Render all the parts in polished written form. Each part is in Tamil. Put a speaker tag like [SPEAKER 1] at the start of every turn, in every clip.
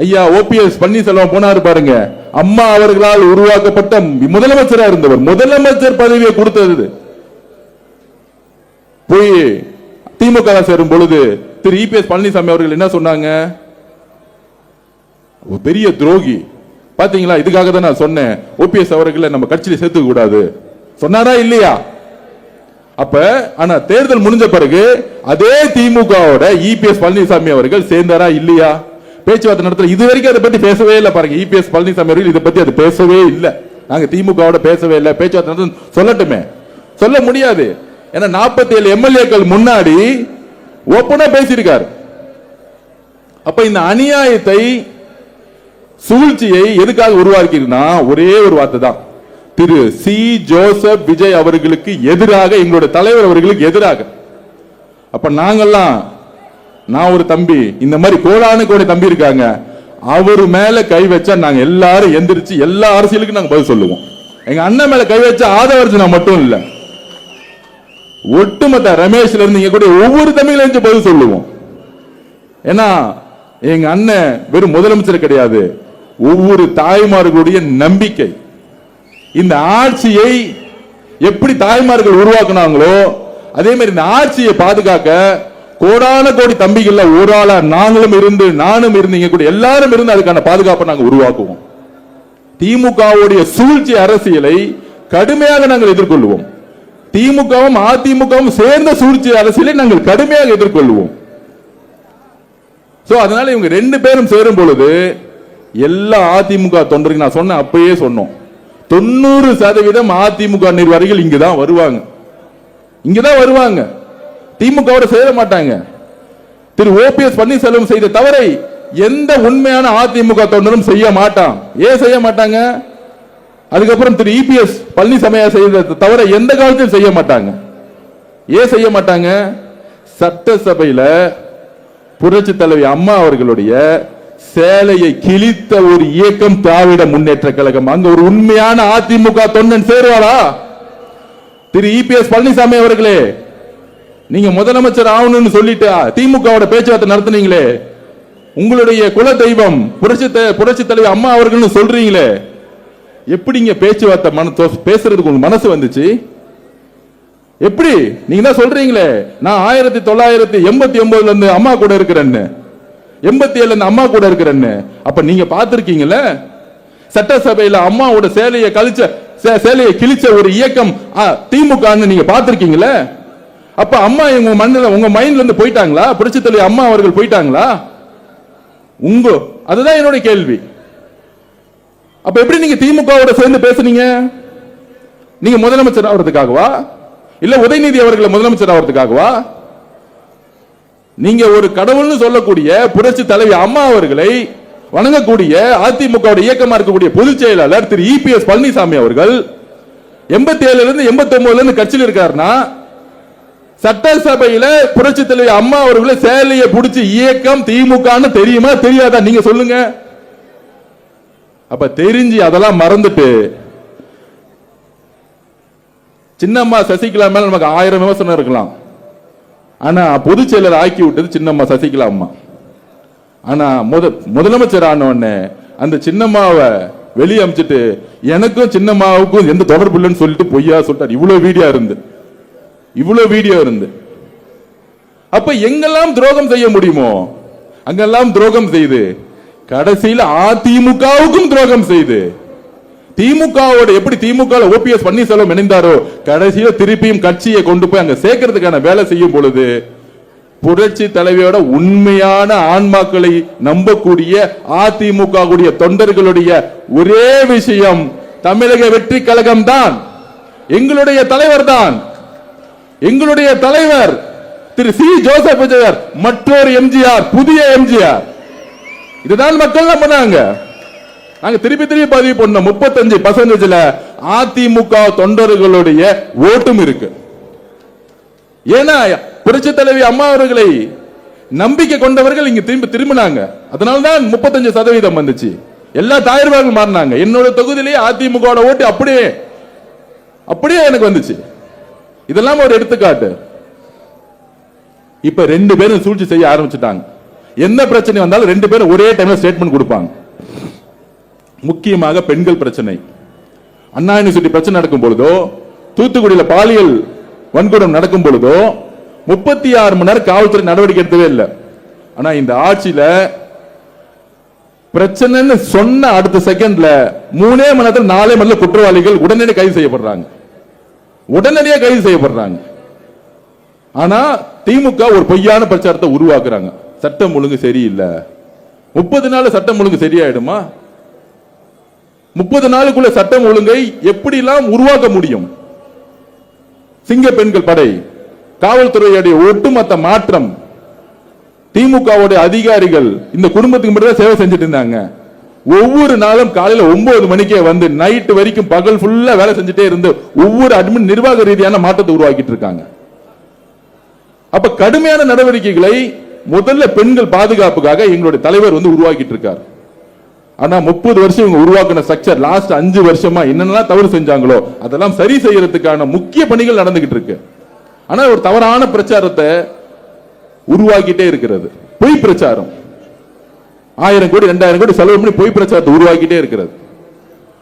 [SPEAKER 1] ஐயா ஓபிஎஸ் பன்னீர்செல்வம் போனாரு பாருங்க, அம்மா அவர்களால் உருவாக்கப்பட்ட முதலமைச்சரா இருந்தவர், முதலமைச்சர் பதவியை கொடுத்தது போய் திமுக சேரும் பொழுது திரு இபிஎஸ் பழனிசாமி அவர்கள் என்ன சொன்னாங்க? பெரிய துரோகி. பாத்தீங்களா? இதுக்காக தான் நான் சொன்னேன் ஓபிஎஸ் அவர்களை நம்ம கட்சியில சேர்த்துக்க கூடாது சொன்னாரா இல்லையா? அப்ப ஆனா தேர்தல் முடிஞ்ச பிறகு அதே திமுகவோட இபிஎஸ் பழனிசாமி அவர்கள் சேர்ந்தாரா இல்லையா? பேச்சுவார்த்தை நடத்த இது வரைக்கும் அதை பத்தி பேசவே இல்லை பாருங்க. இபிஎஸ் பழனிசாமி அவர்கள் இதை பத்தி அது பேசவே இல்லை. நாங்க திமுகவோட பேசவே இல்லை, பேச்சுவார்த்தை சொல்லட்டுமே, சொல்ல முடியாது. ஏன்னா 47 எம்எல்ஏக்கள் முன்னாடி ஓப்பனா பேசியிருக்காரு. அப்ப இந்த அநியாயத்தை சூழ்ச்சியை எதுக்காக உருவாக்கினா ஒரே ஒரு வார்த்தை தான், திரு சி ஜோசப் விஜய் அவர்களுக்கு எதிராக, எங்களுடைய தலைவர் அவர்களுக்கு எதிராக. அப்ப நாங்கெல்லாம், நான் ஒரு தம்பி, இந்த மாதிரி கோடானு கோடி தம்பி இருக்காங்க, அவர் மேல கை வச்சா நாங்க எல்லாரும் எந்திரிச்சு எல்லா அரசியலுக்கும் நாங்க பதில் சொல்லுவோம். எங்க அண்ணன் மேல கை வச்சா ஆதவர்ஜனா மட்டும் இல்ல, ஒட்டுமொத்த ரமேஷ்ல இருந்து இங்க கூட ஒவ்வொரு தம்பியில பதில் சொல்லுவோம். ஏன்னா எங்க அண்ணன் வெறும் முதலமைச்சர் கிடையாது, ஒவ்வொரு தாய்மார்களுடைய நம்பிக்கை. இந்த ஆட்சியை எப்படி தாய்மார்கள் உருவாக்குனாங்களோ அதே மாதிரி இந்த ஆட்சியை பாதுகாக்க கோடான கோடி தம்பிகள் ஒரு ஆளா நாங்களும் இருந்து, நானும் இருந்து, இங்க கூட எல்லாரும் இருந்து அதுக்கான பாதுகாப்பை நாங்கள் உருவாக்குவோம். திமுகவுடைய சூழ்ச்சி அரசியலை கடுமையாக நாங்கள் எதிர்கொள்வோம். திமுகவும் அதிமுகவும் சேர்ந்த சூழ்ச்சி அரசியலை நாங்கள் கடுமையாக எதிர்கொள்வோம். அதனால இவங்க ரெண்டு பேரும் சேரும் பொழுது எல்லா அதிமுக தொண்டர்கள், நான் சொன்ன அப்பயே சொன்னோம், 90% அதிமுக நிர்வாகிகள் இங்கதான் வருவாங்க, இங்கதான் வருவாங்க, திமுக சேர மாட்டாங்க. திரு ஓபிஎஸ் பன்னீர்செல்வம் செய்த தவறை எந்த உண்மையான அதிமுக தொண்டரும் செய்ய மாட்டான். ஏன் செய்ய மாட்டாங்க? அதுக்கப்புறம் திரு இபிஎஸ் பழனிசாமி செய்த தவறை எந்த காலத்திலும் செய்ய மாட்டாங்க. ஏன் செய்ய மாட்டாங்க? சட்டசபையில புரட்சி தலைவி அம்மா அவர்களுடைய சேலையை கிழித்த ஒரு இயக்கம் திராவிட முன்னேற்ற கழகம். அங்க ஒரு உண்மையான அதிமுக தொண்டன் சேருவாரா? திரு இபிஎஸ் பழனிசாமி அவர்களே, நீங்க முதலமைச்சர் ஆகணும்னு சொல்லிட்டு திமுக பேச்சுவார்த்தை நடத்துனீங்களே, உங்களுடைய குல தெய்வம் புரட்சி தலைவி அம்மா அவர்கள் சொல்றீங்களே, எப்படிங்க பேச்சுவார்த்தை பேசுறதுக்கு உங்க மனசு வந்துச்சு? எப்படி? நீங்க தான் சொல்றீங்களே நான் 1989 இருந்து அம்மா கூட இருக்கிறேன்னு, 87 இருந்து அம்மா கூட இருக்கிறேன்னு. அப்ப நீங்க பார்த்திருக்கீங்கல்ல, சட்டசபையில அம்மாவோட சேலையை கிழிச்ச ஒரு இயக்கம் திமுக நீங்க பார்த்திருக்கீங்கல்ல. அப்ப அம்மா உங்க மைண்ட்ல இருந்து போயிட்டாங்களா? புரட்சி தலைவி அம்மா அவர்கள் போயிட்டாங்களா? அதுதான் என்னோட கேள்வி. அப்ப எப்படி நீங்க திமுகவோட சேர்ந்து பேசுனீங்க? நீங்க முதலமைச்சர் ஆகிறதுக்காகவா, இல்ல உதயநிதி அவர்களை முதலமைச்சர் ஆகிறதுக்காகவா? நீங்க ஒரு கடவுள்னு சொல்லக்கூடிய புரட்சி தலைவி அம்மா அவர்களை வணங்கக்கூடிய அதிமுக இயக்கமா இருக்கக்கூடிய பொதுச் செயலாளர் திரு இபிஎஸ் பழனிசாமி அவர்கள் 87 இருந்து 89 இருந்து கட்சியில் இருக்காருன்னா, சட்டசபையில புரட்சி தலைவி அம்மா அவர்களை சேலையை பிடிச்சி இயக்கம் திமுக தெரியுமா தெரியாதா? நீங்க சொல்லுங்க. அப்ப தெரிஞ்சு அதெல்லாம் மறந்துட்டு சின்னம்மா சசிகலா மேல நமக்கு 1000 விமர்சனம் இருக்கலாம், ஆனா பொதுச் செயலர் ஆக்கி விட்டது சின்னம்மா சசிகலா அம்மா. ஆனா முதலமைச்சர் ஆன உடனே அந்த சின்னம்மாவை வெளியே அமைச்சிட்டு எனக்கும் சின்னம்மாவுக்கும் எந்த தொடர்பு இல்லைன்னு சொல்லிட்டு பொய்யா சொல்லிட்டார். இவ்வளவு வீடியோ இருந்து அப்ப எங்கெல்லாம் துரோகம் செய்ய முடியுமோ அங்கெல்லாம் துரோகம் செய்து கடைசியில் அதிமுகவுக்கும் துரோகம் செய்து, திமுகவோட எப்படி திமுக ஓபிஎஸ் பன்னீர்செல்வம் இணைந்தாரோ கடைசியில் திருப்பியும் கட்சியை கொண்டு போய் அங்க சேர்க்கறதுக்கான வேலை செய்யும் பொழுது புரட்சி தலைவியோட உண்மையான ஆன்மாக்களை நம்பக்கூடிய அதிமுக தொண்டர்களுடைய ஒரே விஷயம் தமிழக வெற்றி கழகம் தான், எங்களுடைய தலைவர் தான். எங்களுடைய தலைவர் திரு சி ஜோசப் விஜயர் மற்றொரு எம்ஜிஆர், புதிய எம்ஜிஆர். இதுதான் மக்கள் நம்பினாங்க. நாங்க திருப்பி பதிவு பண்ண 35% அதிமுக தொண்டர்களுடைய ஓட்டும் இருக்கு. ஏன்னா புரட்சி தலைவி அம்மா அவர்களை நம்பிக்கை கொண்டவர்கள் இங்க திரும்பினாங்க. அதனால்தான் 35% வந்துச்சு. எல்லா தாயர்கள் மாறினாங்க. என்னோட தொகுதியிலேயே அதிமுக ஓட்டு அப்படியே எனக்கு வந்துச்சு. இதெல்லாம் ஒரு எடுத்துக்காட்டு. இப்ப 2 பேரும் சூழ்ச்சி செய்ய ஆரம்பிச்சுட்டாங்க. என்ன பிரச்சனை வந்தாலும் ரெண்டு பேரும் ஒரே டைம்ல ஸ்டேட்மெண்ட் கொடுப்பாங்க. முக்கியமாக பெண்கள் பிரச்சனை, அண்ணா யூனிவர்சிட்டி பிரச்சனை நடக்கும் பொழுதோ, தூத்துக்குடியில் பாலியல் வன்கொடுமை நடக்கும் பொழுதோ 36 மணி நேரம் காவல்துறை நடவடிக்கை எடுத்தவே இல்லை. ஆனா இந்த ஆட்சியில பிரச்சனைன்னு சொன்ன அடுத்த செகண்ட்ல 3 மணி நேரத்தில் 4 மணி குற்றவாளிகள் உடனடியாக கைது செய்யப்படுறாங்க. உடனடியாக கைது செய்யப்படுறாங்க. ஆனா திமுக ஒரு பொய்யான பிரச்சாரத்தை உருவாக்குறாங்க. சட்டம் ஒழுங்கு சரியில்லை. 30 நாள் சட்டம் ஒழுங்கு சரியாயிடுமா? 30 நாளுக்குள்ள சட்டம் ஒழுங்கை எப்படி எல்லாம் உருவாக்க முடியும்? சிங்க பெண்கள் படை, காவல்துறையுடைய ஒட்டுமொத்த மாற்றம், திமுகவுடைய அதிகாரிகள் இந்த குடும்பத்துக்கு மட்டும் சேவை செஞ்சுட்டு இருந்தாங்க. ஒவ்வொரு நாளும் காலையில 9 மணிக்கே வந்து நைட் வரைக்கும் பகல் ஃபுல்லா வேலை செஞ்சுட்டே இருந்து ஒவ்வொரு அட்மின் நிர்வாக ரீதியான மாற்றத்தை உருவாக்கிட்டு இருக்காங்க. அப்ப கடுமையான நடவடிக்கைகளை முதல்ல பெண்கள் பாதுகாப்புக்காக எங்களுடைய தலைவர் வந்து உருவாக்கிட்டு இருக்கார். ஆனா 30 வருஷம் இவங்க உருவாக்கின ஸ்ட்ரக்சர் லாஸ்ட் 5 வருஷமா என்னென்னலாம் தவறு செஞ்சாங்களோ அதெல்லாம் சரி செய்யறதுக்கான முக்கிய பணிகள் நடந்துகிட்டு இருக்கு. ஆனா ஒரு தவறான பிரச்சாரத்தை உருவாக்கிட்டே இருக்கிறது. பொய் பிரச்சாரம் 1000 கோடி 2000 கோடி செலவு பண்ணி பொய் பிரச்சாரத்தை உருவாக்கிட்டே இருக்கிறது.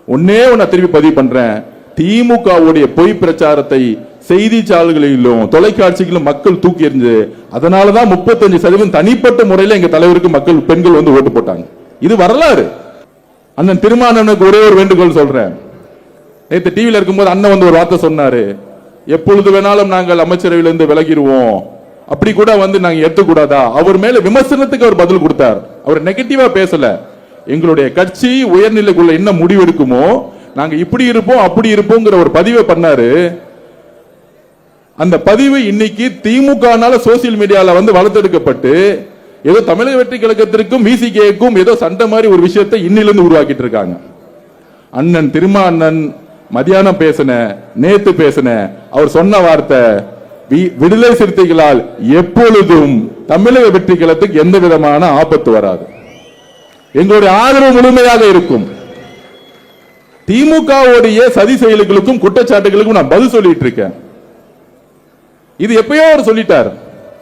[SPEAKER 1] ஒன்னே ஒன்ன திருப்பி பதிவு பண்றேன், திமுகவுடைய பொய் பிரச்சாரத்தை செய்திச்சாலைகளிலும் தொலைக்காட்சிகளிலும் மக்கள் தூக்கி எறிஞ்சு அதனாலதான் 35% தனிப்பட்ட முறையில் எங்க தலைவருக்கு மக்கள் பெண்கள் வந்து ஓட்டு போட்டாங்க. இது வரலாறு. அண்ணன் திருமானனுக்கு ஒரே ஒரு வேண்டுகோள் சொல்றேன். நேற்று டிவியில் இருக்கும்போது அண்ணன் வந்து ஒரு வார்த்தை சொன்னாரு, எப்பொழுது வேணாலும் நாங்கள் அமைச்சரவையிலிருந்து விலகிடுவோம், அப்படி கூட வந்து நாங்க ஏத்துக்கூடாதா? அவர் மேல விமர்சனத்துக்கு அவர் பதில் கொடுத்தார். அவர் நெகட்டிவா பேசல. எங்களுடைய கட்சி உயர்நிலைக்குள்ள என்ன முடிவு எடுக்குமோ நாங்க இப்படி இருப்போம் அப்படி இருப்போங்கிற ஒரு பதிவை பண்ணாரு. அந்த பதிவு இன்னைக்கு திமுகனால சோசியல் மீடியால வந்து வளர்த்தெடுக்கப்பட்டு ஏதோ தமிழக வெற்றி கழகத்திற்கும் விசிகேக்கும் ஏதோ சண்டை மாதிரி ஒரு விஷயத்தை இன்னிலிருந்து உருவாக்கிட்டு இருக்காங்க. அண்ணன் திருமானன் மதியானம் பேசின, நேத்து பேசின, அவர் சொன்ன வார்த்தை, விடுதலை சிறுத்தைகளால் எப்பொழுதும் தமிழக வெற்றி கழகத்துக்கு எந்த விதமான ஆபத்து வராது, எங்களுடைய ஆதரவு முழுமையாக இருக்கும். திமுகவுடைய சதி செயல்களுக்கும் குற்றச்சாட்டுகளுக்கும் நான் பதில் சொல்லிட்டு இருக்கேன். இது எப்பயோ அவர் சொல்லிட்டார்.